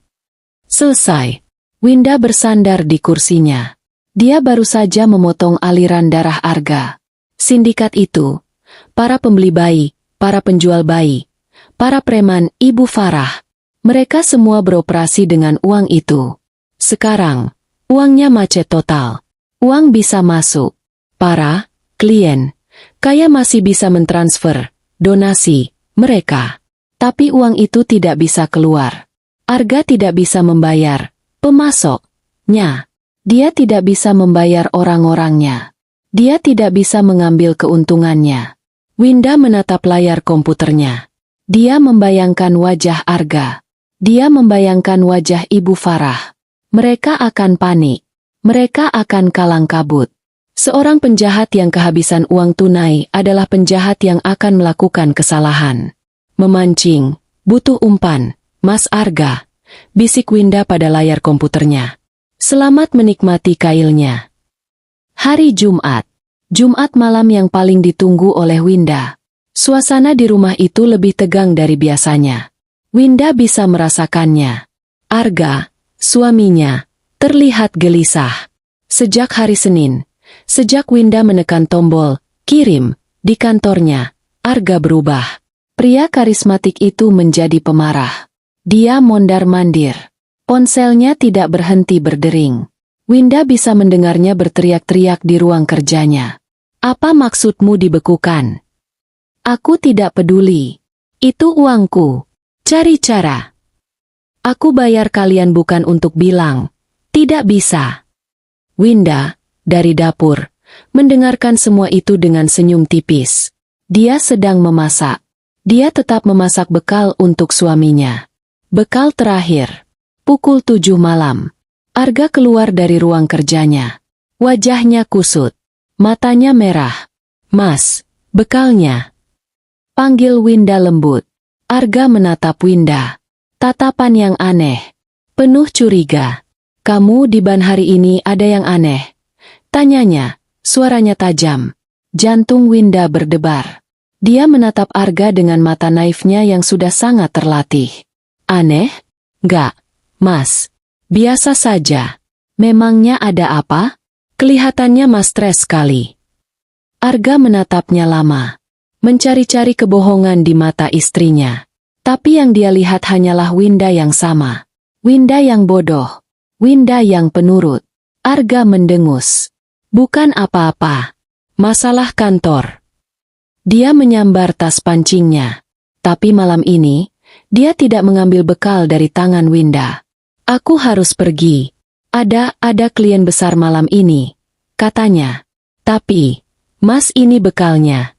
Selesai. Winda bersandar di kursinya. Dia baru saja memotong aliran darah Arga. Sindikat itu, para pembeli bayi, para penjual bayi, para preman Ibu Farah, mereka semua beroperasi dengan uang itu. Sekarang, uangnya macet total. Uang bisa masuk. Para klien kaya masih bisa mentransfer donasi mereka. Tapi uang itu tidak bisa keluar. Arga tidak bisa membayar pemasoknya. Dia tidak bisa membayar orang-orangnya. Dia tidak bisa mengambil keuntungannya. Winda menatap layar komputernya. Dia membayangkan wajah Arga. Dia membayangkan wajah Ibu Farah. Mereka akan panik. Mereka akan kalang kabut. Seorang penjahat yang kehabisan uang tunai adalah penjahat yang akan melakukan kesalahan. Memancing, butuh umpan, Mas Arga, bisik Winda pada layar komputernya. Selamat menikmati kailnya. Hari Jumat. Jumat malam yang paling ditunggu oleh Winda. Suasana di rumah itu lebih tegang dari biasanya. Winda bisa merasakannya. Arga, suaminya, terlihat gelisah. Sejak hari Senin, sejak Winda menekan tombol kirim di kantornya, Arga berubah. Pria karismatik itu menjadi pemarah. Dia mondar-mandir. Ponselnya tidak berhenti berdering. Winda bisa mendengarnya berteriak-teriak di ruang kerjanya. Apa maksudmu dibekukan? Aku tidak peduli. Itu uangku. Cari cara. Aku bayar kalian bukan untuk bilang. Tidak bisa. Winda, dari dapur, mendengarkan semua itu dengan senyum tipis. Dia sedang memasak. Dia tetap memasak bekal untuk suaminya. Bekal terakhir. Pukul 7 malam. Arga keluar dari ruang kerjanya. Wajahnya kusut. Matanya merah. Mas, bekalnya. Panggil Winda lembut. Arga menatap Winda. Tatapan yang aneh. Penuh curiga. Kamu di ban hari ini ada yang aneh. Tanyanya, suaranya tajam. Jantung Winda berdebar. Dia menatap Arga dengan mata naifnya yang sudah sangat terlatih. Aneh? Enggak, Mas. Biasa saja. Memangnya ada apa? Kelihatannya Mas stres sekali. Arga menatapnya lama. Mencari-cari kebohongan di mata istrinya. Tapi yang dia lihat hanyalah Winda yang sama. Winda yang bodoh. Winda yang penurut. Arga mendengus. Bukan apa-apa. Masalah kantor. Dia menyambar tas pancingnya. Tapi malam ini, dia tidak mengambil bekal dari tangan Winda. Aku harus pergi. Ada klien besar malam ini, katanya. Tapi, Mas ini bekalnya.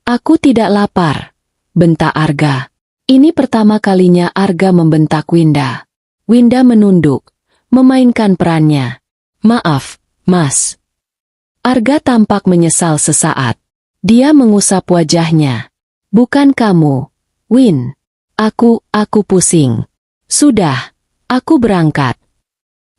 Aku tidak lapar, bentak Arga. Ini pertama kalinya Arga membentak Winda. Winda menunduk, memainkan perannya. Maaf, Mas. Arga tampak menyesal sesaat. Dia mengusap wajahnya. Bukan kamu, Win. Aku pusing. Sudah, aku berangkat.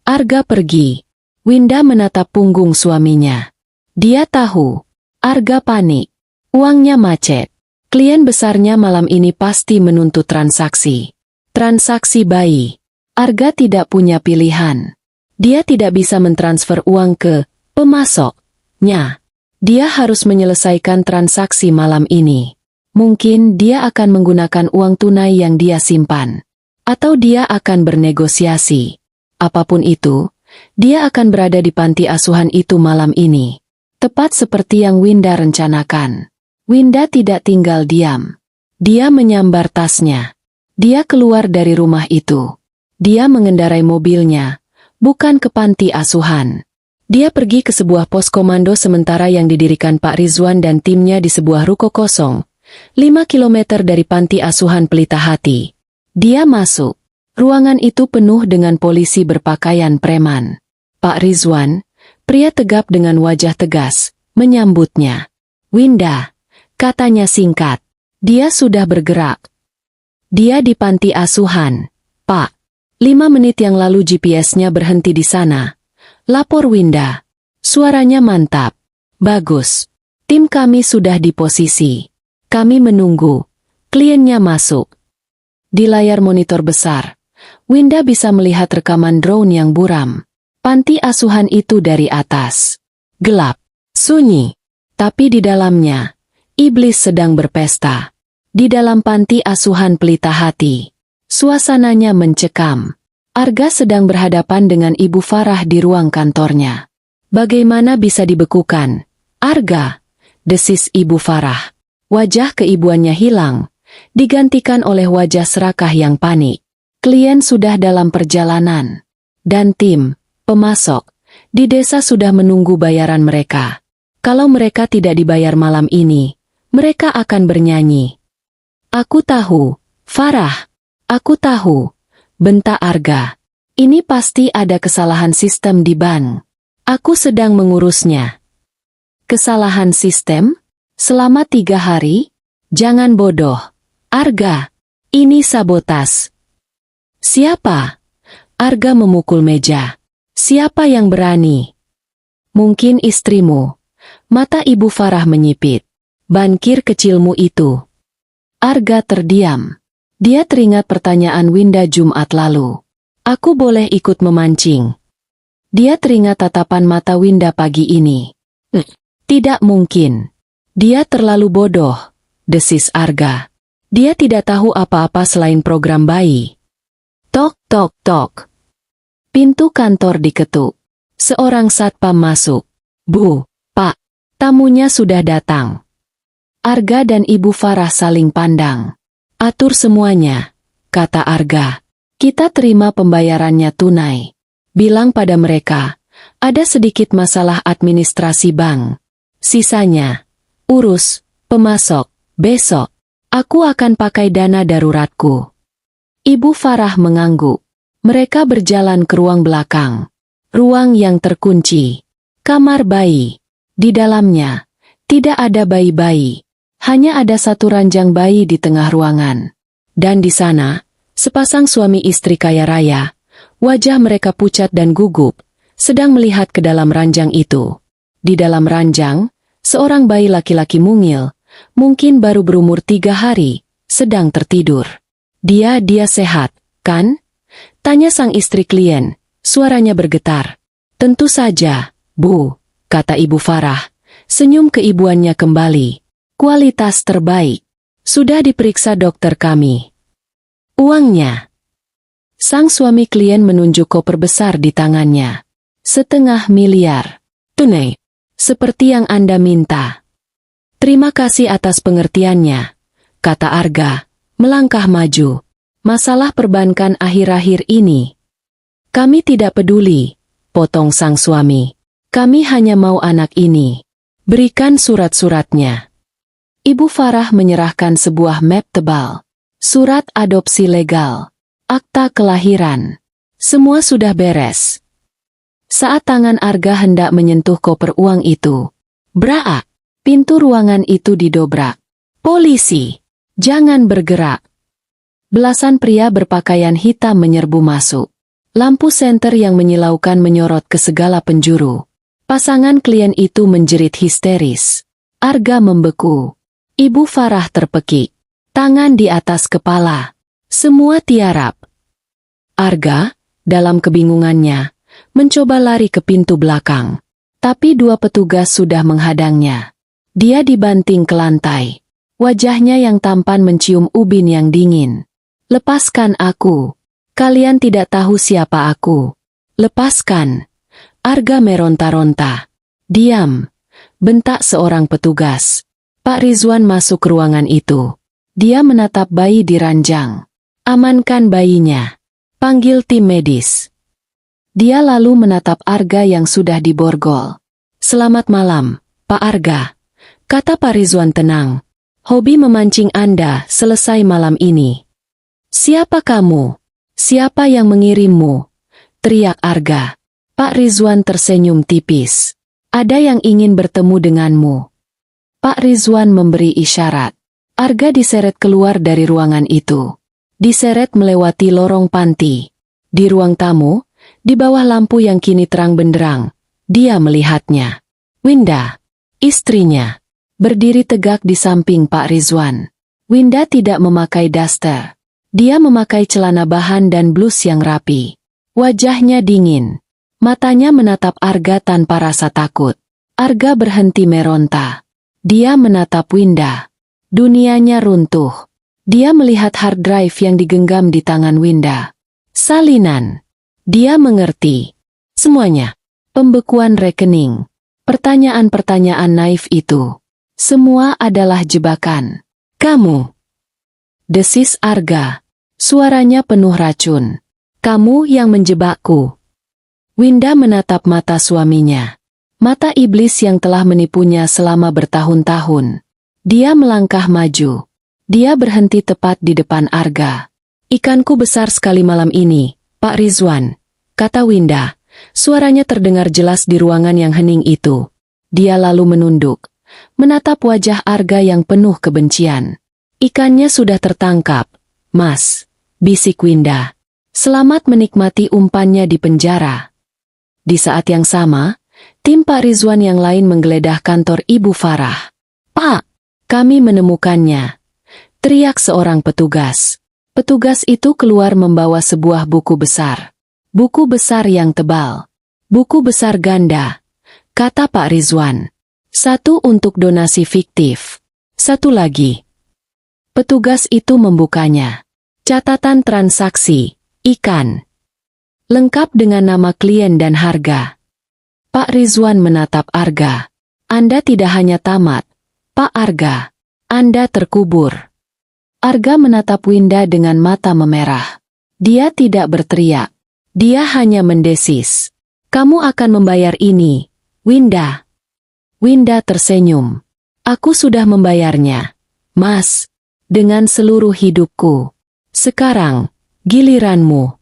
Arga pergi. Winda menatap punggung suaminya. Dia tahu. Arga panik. Uangnya macet. Klien besarnya malam ini pasti menuntut transaksi. Transaksi bayi. Arga tidak punya pilihan. Dia tidak bisa mentransfer uang ke pemasoknya. Dia harus menyelesaikan transaksi malam ini. Mungkin dia akan menggunakan uang tunai yang dia simpan. Atau dia akan bernegosiasi. Apapun itu, dia akan berada di panti asuhan itu malam ini. Tepat seperti yang Winda rencanakan. Winda tidak tinggal diam. Dia menyambar tasnya. Dia keluar dari rumah itu. Dia mengendarai mobilnya, bukan ke panti asuhan. Dia pergi ke sebuah pos komando sementara yang didirikan Pak Rizwan dan timnya di sebuah ruko kosong, 5 kilometer dari panti asuhan Pelita Hati. Dia masuk. Ruangan itu penuh dengan polisi berpakaian preman. Pak Rizwan, pria tegap dengan wajah tegas, menyambutnya. Winda, katanya singkat. Dia sudah bergerak. Dia di panti asuhan, Pak. 5 menit yang lalu GPS-nya berhenti di sana. Lapor Winda. Suaranya mantap. Bagus. Tim kami sudah di posisi. Kami menunggu. Kliennya masuk. Di layar monitor besar, Winda bisa melihat rekaman drone yang buram. Panti asuhan itu dari atas. Gelap, sunyi. Tapi di dalamnya, iblis sedang berpesta. Di dalam panti asuhan Pelita Hati, suasananya mencekam. Arga sedang berhadapan dengan Ibu Farah di ruang kantornya. Bagaimana bisa dibekukan? Arga, desis Ibu Farah. Wajah keibuannya hilang, digantikan oleh wajah serakah yang panik. Klien sudah dalam perjalanan. Dan tim, pemasok, di desa sudah menunggu bayaran mereka. Kalau mereka tidak dibayar malam ini, mereka akan bernyanyi. Aku tahu, Farah. Aku tahu. Bentak Arga. Ini pasti ada kesalahan sistem di bank. Aku sedang mengurusnya. Kesalahan sistem? Selama 3 hari? Jangan bodoh. Arga, ini sabotas. Siapa? Arga memukul meja. Siapa yang berani? Mungkin istrimu. Mata Ibu Farah menyipit. Bankir kecilmu itu. Arga terdiam. Dia teringat pertanyaan Winda Jumat lalu. Aku boleh ikut memancing? Dia teringat tatapan mata Winda pagi ini. Tidak mungkin. Dia terlalu bodoh, desis Arga. Dia tidak tahu apa-apa selain program bayi. Tok, tok, tok. Pintu kantor diketuk. Seorang satpam masuk. Bu, Pak, tamunya sudah datang. Arga dan Ibu Farah saling pandang. Atur semuanya, kata Arga. Kita terima pembayarannya tunai. Bilang pada mereka, ada sedikit masalah administrasi bank. Sisanya, urus, pemasok, besok. Aku akan pakai dana daruratku. Ibu Farah mengangguk. Mereka berjalan ke ruang belakang. Ruang yang terkunci. Kamar bayi. Di dalamnya, tidak ada bayi-bayi. Hanya ada satu ranjang bayi di tengah ruangan. Dan di sana, sepasang suami istri kaya raya. Wajah mereka pucat dan gugup, sedang melihat ke dalam ranjang itu. Di dalam ranjang, seorang bayi laki-laki mungil, mungkin baru berumur 3 hari, sedang tertidur. Dia sehat, kan? Tanya sang istri klien, suaranya bergetar. Tentu saja, Bu, kata Ibu Farah. Senyum keibuannya kembali. Kualitas terbaik. Sudah diperiksa dokter kami. Uangnya. Sang suami klien menunjuk koper besar di tangannya. 0,5 miliar. Tunai. Seperti yang Anda minta. Terima kasih atas pengertiannya, kata Arga, melangkah maju. Masalah perbankan akhir-akhir ini. Kami tidak peduli, potong sang suami. Kami hanya mau anak ini. Berikan surat-suratnya. Ibu Farah menyerahkan sebuah map tebal. Surat adopsi legal. Akta kelahiran. Semua sudah beres. Saat tangan Arga hendak menyentuh koper uang itu, braak, pintu ruangan itu didobrak. Polisi, jangan bergerak. Belasan pria berpakaian hitam menyerbu masuk. Lampu senter yang menyilaukan menyorot ke segala penjuru. Pasangan klien itu menjerit histeris. Arga membeku. Ibu Farah terpekik. Tangan di atas kepala. Semua tiarap. Arga, dalam kebingungannya, mencoba lari ke pintu belakang. Tapi 2 petugas sudah menghadangnya. Dia dibanting ke lantai. Wajahnya yang tampan mencium ubin yang dingin. Lepaskan aku. Kalian tidak tahu siapa aku. Lepaskan. Arga meronta-ronta. Diam. Bentak seorang petugas. Pak Rizwan masuk ke ruangan itu. Dia menatap bayi di ranjang. Amankan bayinya. Panggil tim medis. Dia lalu menatap Arga yang sudah diborgol. Selamat malam, Pak Arga. Kata Pak Rizwan tenang. Hobi memancing Anda selesai malam ini. Siapa kamu? Siapa yang mengirimmu? Teriak Arga. Pak Rizwan tersenyum tipis. Ada yang ingin bertemu denganmu. Pak Rizwan memberi isyarat. Arga diseret keluar dari ruangan itu. Diseret melewati lorong panti. Di ruang tamu, di bawah lampu yang kini terang benderang, dia melihatnya. Winda, istrinya, berdiri tegak di samping Pak Rizwan. Winda tidak memakai daster. Dia memakai celana bahan dan blus yang rapi. Wajahnya dingin. Matanya menatap Arga tanpa rasa takut. Arga berhenti meronta. Dia menatap Winda. Dunianya runtuh. Dia melihat hard drive yang digenggam di tangan Winda. Salinan. Dia mengerti. Semuanya. Pembekuan rekening. Pertanyaan-pertanyaan naif itu. Semua adalah jebakan. Kamu. Desis Arga. Suaranya penuh racun. Kamu yang menjebakku. Winda menatap mata suaminya. Mata iblis yang telah menipunya selama bertahun-tahun. Dia melangkah maju. Dia berhenti tepat di depan Arga. Ikanku besar sekali malam ini, Pak Rizwan, kata Winda. Suaranya terdengar jelas di ruangan yang hening itu. Dia lalu menunduk, menatap wajah Arga yang penuh kebencian. Ikannya sudah tertangkap, Mas, bisik Winda. Selamat menikmati umpannya di penjara. Di saat yang sama, tim Pak Rizwan yang lain menggeledah kantor Ibu Farah. Pak, kami menemukannya, teriak seorang petugas. Petugas itu keluar membawa sebuah buku besar. Buku besar yang tebal. Buku besar ganda, kata Pak Rizwan. Satu untuk donasi fiktif. Satu lagi. Petugas itu membukanya. Catatan transaksi, ikan. Lengkap dengan nama klien dan harga. Pak Rizwan menatap Arga. Anda tidak hanya tamat, Pak Arga. Anda terkubur. Arga menatap Winda dengan mata memerah. Dia tidak berteriak. Dia hanya mendesis. Kamu akan membayar ini, Winda. Winda tersenyum. Aku sudah membayarnya, Mas. Dengan seluruh hidupku. Sekarang, giliranmu.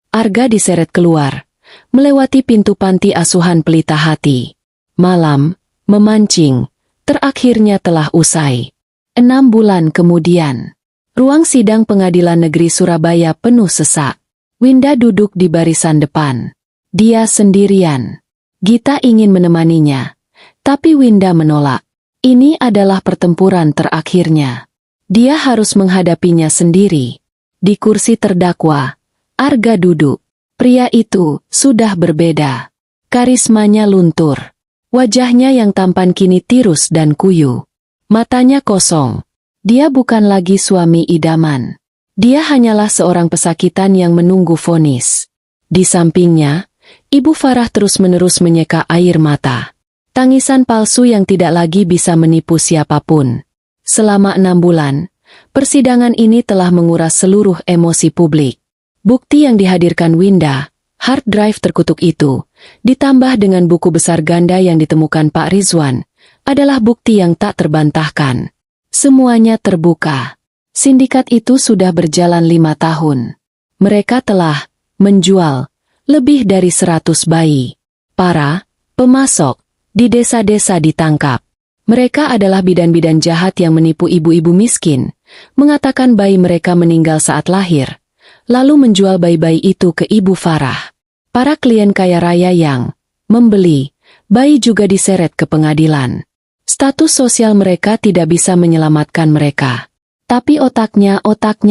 Arga diseret keluar, melewati pintu panti asuhan Pelita Hati. Malam, memancing, terakhirnya telah usai. 6 bulan kemudian, ruang sidang Pengadilan Negeri Surabaya penuh sesak. Winda duduk di barisan depan. Dia sendirian. Gita ingin menemaninya, tapi Winda menolak. Ini adalah pertempuran terakhirnya. Dia harus menghadapinya sendiri. Di kursi terdakwa, Arga duduk. Pria itu sudah berbeda. Karismanya luntur. Wajahnya yang tampan kini tirus dan kuyu. Matanya kosong. Dia bukan lagi suami idaman. Dia hanyalah seorang pesakitan yang menunggu vonis. Di sampingnya, Ibu Farah terus-menerus menyeka air mata. Tangisan palsu yang tidak lagi bisa menipu siapapun. Selama 6 bulan, persidangan ini telah menguras seluruh emosi publik. Bukti yang dihadirkan Winda, hard drive terkutuk itu, ditambah dengan buku besar ganda yang ditemukan Pak Rizwan, adalah bukti yang tak terbantahkan. Semuanya terbuka. Sindikat itu sudah berjalan 5 tahun. Mereka telah menjual lebih dari 100 bayi. Para pemasok di desa-desa ditangkap. Mereka adalah bidan-bidan jahat yang menipu ibu-ibu miskin, mengatakan bayi mereka meninggal saat lahir, lalu menjual bayi-bayi itu ke Ibu Farah. Para klien kaya raya yang membeli bayi juga diseret ke pengadilan. Status sosial mereka tidak bisa menyelamatkan mereka. Tapi otaknya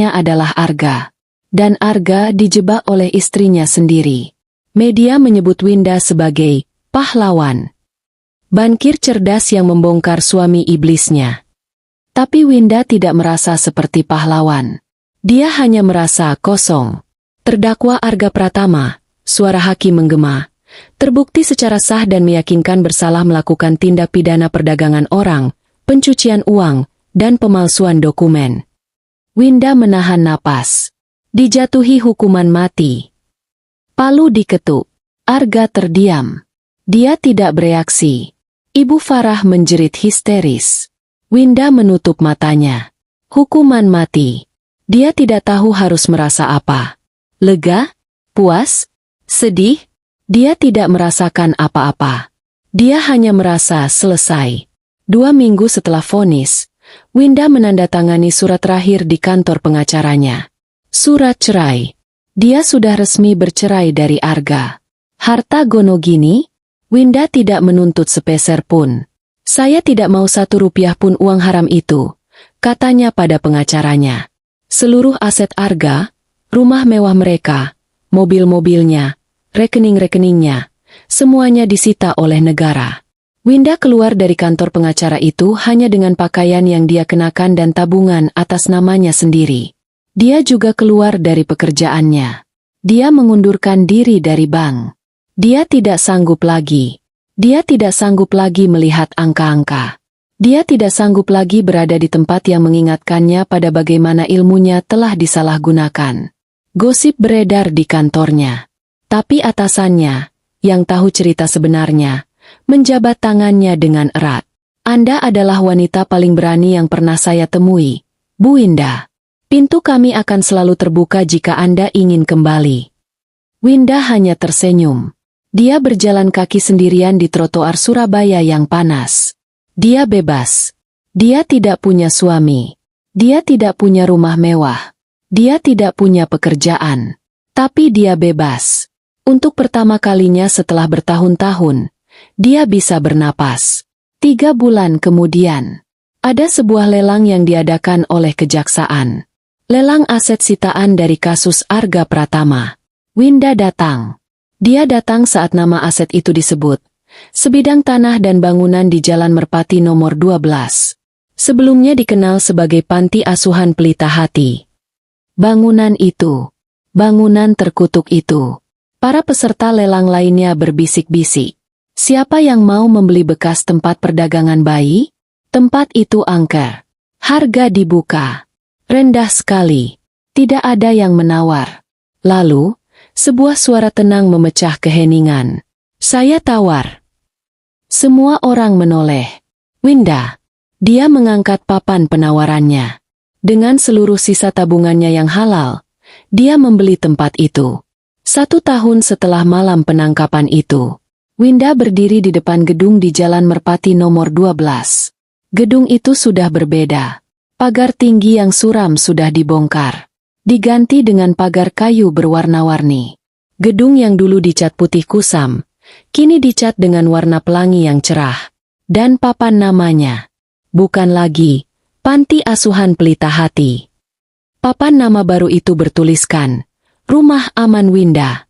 adalah Arga. Dan Arga dijebak oleh istrinya sendiri. Media menyebut Winda sebagai pahlawan. Bankir cerdas yang membongkar suami iblisnya. Tapi Winda tidak merasa seperti pahlawan. Dia hanya merasa kosong. Terdakwa Arga Pratama, suara hakim menggema, terbukti secara sah dan meyakinkan bersalah melakukan tindak pidana perdagangan orang, pencucian uang, dan pemalsuan dokumen. Winda menahan napas. Dijatuhi hukuman mati. Palu diketuk. Arga terdiam. Dia tidak bereaksi. Ibu Farah menjerit histeris. Winda menutup matanya. Hukuman mati. Dia tidak tahu harus merasa apa. Lega? Puas? Sedih? Dia tidak merasakan apa-apa. Dia hanya merasa selesai. 2 minggu setelah vonis, Winda menandatangani surat terakhir di kantor pengacaranya. Surat cerai. Dia sudah resmi bercerai dari Arga. Harta gono gini? Winda tidak menuntut sepeser pun. Saya tidak mau 1 rupiah pun uang haram itu. katanya pada pengacaranya. Seluruh aset Arga, rumah mewah mereka, mobil-mobilnya, rekening-rekeningnya, semuanya disita oleh negara. Winda keluar dari kantor pengacara itu hanya dengan pakaian yang dia kenakan dan tabungan atas namanya sendiri. Dia juga keluar dari pekerjaannya. Dia mengundurkan diri dari bank. Dia tidak sanggup lagi. Dia tidak sanggup lagi melihat angka-angka. Dia tidak sanggup lagi berada di tempat yang mengingatkannya pada bagaimana ilmunya telah disalahgunakan. Gosip beredar di kantornya. Tapi atasannya, yang tahu cerita sebenarnya, menjabat tangannya dengan erat. Anda adalah wanita paling berani yang pernah saya temui, Bu Winda. Pintu kami akan selalu terbuka jika Anda ingin kembali. Winda hanya tersenyum. Dia berjalan kaki sendirian di trotoar Surabaya yang panas. Dia bebas. Dia tidak punya suami. Dia tidak punya rumah mewah. Dia tidak punya pekerjaan. Tapi dia bebas. Untuk pertama kalinya setelah bertahun-tahun, dia bisa bernapas. 3 bulan kemudian, ada sebuah lelang yang diadakan oleh kejaksaan. Lelang aset sitaan dari kasus Arga Pratama. Winda datang. Dia datang saat nama aset itu disebut. Sebidang tanah dan bangunan di Jalan Merpati nomor 12. Sebelumnya dikenal sebagai Panti Asuhan Pelita Hati. Bangunan itu. Bangunan terkutuk itu. Para peserta lelang lainnya berbisik-bisik. Siapa yang mau membeli bekas tempat perdagangan bayi? Tempat itu angker. Harga dibuka. Rendah sekali. Tidak ada yang menawar. Lalu, sebuah suara tenang memecah keheningan. Saya tawar. Semua orang menoleh. Winda. Dia mengangkat papan penawarannya. Dengan seluruh sisa tabungannya yang halal, dia membeli tempat itu. 1 tahun setelah malam penangkapan itu, Winda berdiri di depan gedung di Jalan Merpati nomor 12. Gedung itu sudah berbeda. Pagar tinggi yang suram sudah dibongkar. Diganti dengan pagar kayu berwarna-warni. Gedung yang dulu dicat putih kusam, kini dicat dengan warna pelangi yang cerah. Dan papan namanya. Bukan lagi Panti Asuhan Pelita Hati. Papan nama baru itu bertuliskan, Rumah Aman Winda.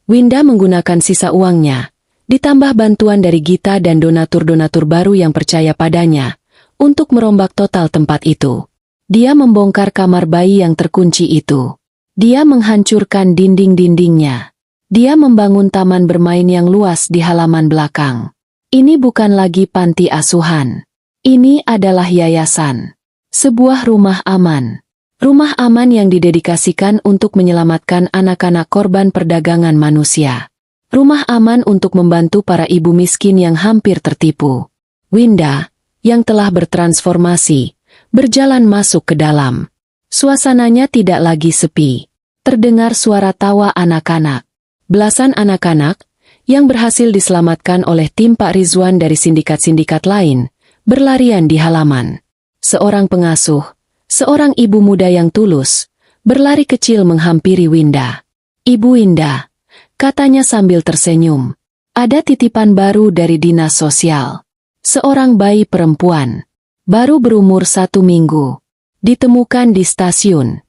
Winda menggunakan sisa uangnya, ditambah bantuan dari Gita dan donatur-donatur baru yang percaya padanya, untuk merombak total tempat itu. Dia membongkar kamar bayi yang terkunci itu. Dia menghancurkan dinding-dindingnya. Dia membangun taman bermain yang luas di halaman belakang. Ini bukan lagi panti asuhan. Ini adalah yayasan. Sebuah rumah aman. Rumah aman yang didedikasikan untuk menyelamatkan anak-anak korban perdagangan manusia. Rumah aman untuk membantu para ibu miskin yang hampir tertipu. Winda, yang telah bertransformasi, berjalan masuk ke dalam. Suasananya tidak lagi sepi. Terdengar suara tawa anak-anak. Belasan anak-anak, yang berhasil diselamatkan oleh tim Pak Rizwan dari sindikat-sindikat lain, berlarian di halaman. Seorang pengasuh, seorang ibu muda yang tulus, berlari kecil menghampiri Winda. Ibu Winda, katanya sambil tersenyum. Ada titipan baru dari dinas sosial. Seorang bayi perempuan, baru berumur 1 minggu, ditemukan di stasiun.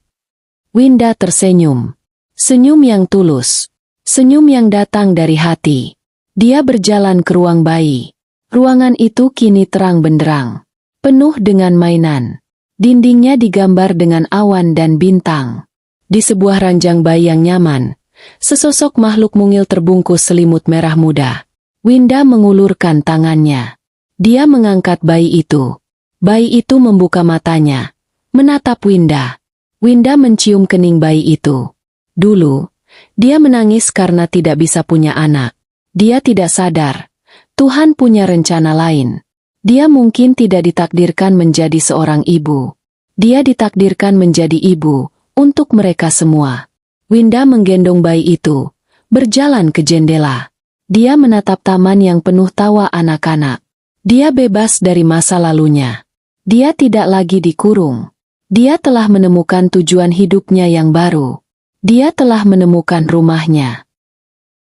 Winda tersenyum. Senyum yang tulus. Senyum yang datang dari hati. Dia berjalan ke ruang bayi. Ruangan itu kini terang benderang. Penuh dengan mainan. Dindingnya digambar dengan awan dan bintang. Di sebuah ranjang bayi yang nyaman, sesosok makhluk mungil terbungkus selimut merah muda. Winda mengulurkan tangannya. Dia mengangkat bayi itu. Bayi itu membuka matanya, menatap Winda. Winda mencium kening bayi itu. Dulu, dia menangis karena tidak bisa punya anak. Dia tidak sadar, Tuhan punya rencana lain. Dia mungkin tidak ditakdirkan menjadi seorang ibu. Dia ditakdirkan menjadi ibu untuk mereka semua. Winda menggendong bayi itu, berjalan ke jendela. Dia menatap taman yang penuh tawa anak-anak. Dia bebas dari masa lalunya. Dia tidak lagi dikurung. Dia telah menemukan tujuan hidupnya yang baru. Dia telah menemukan rumahnya.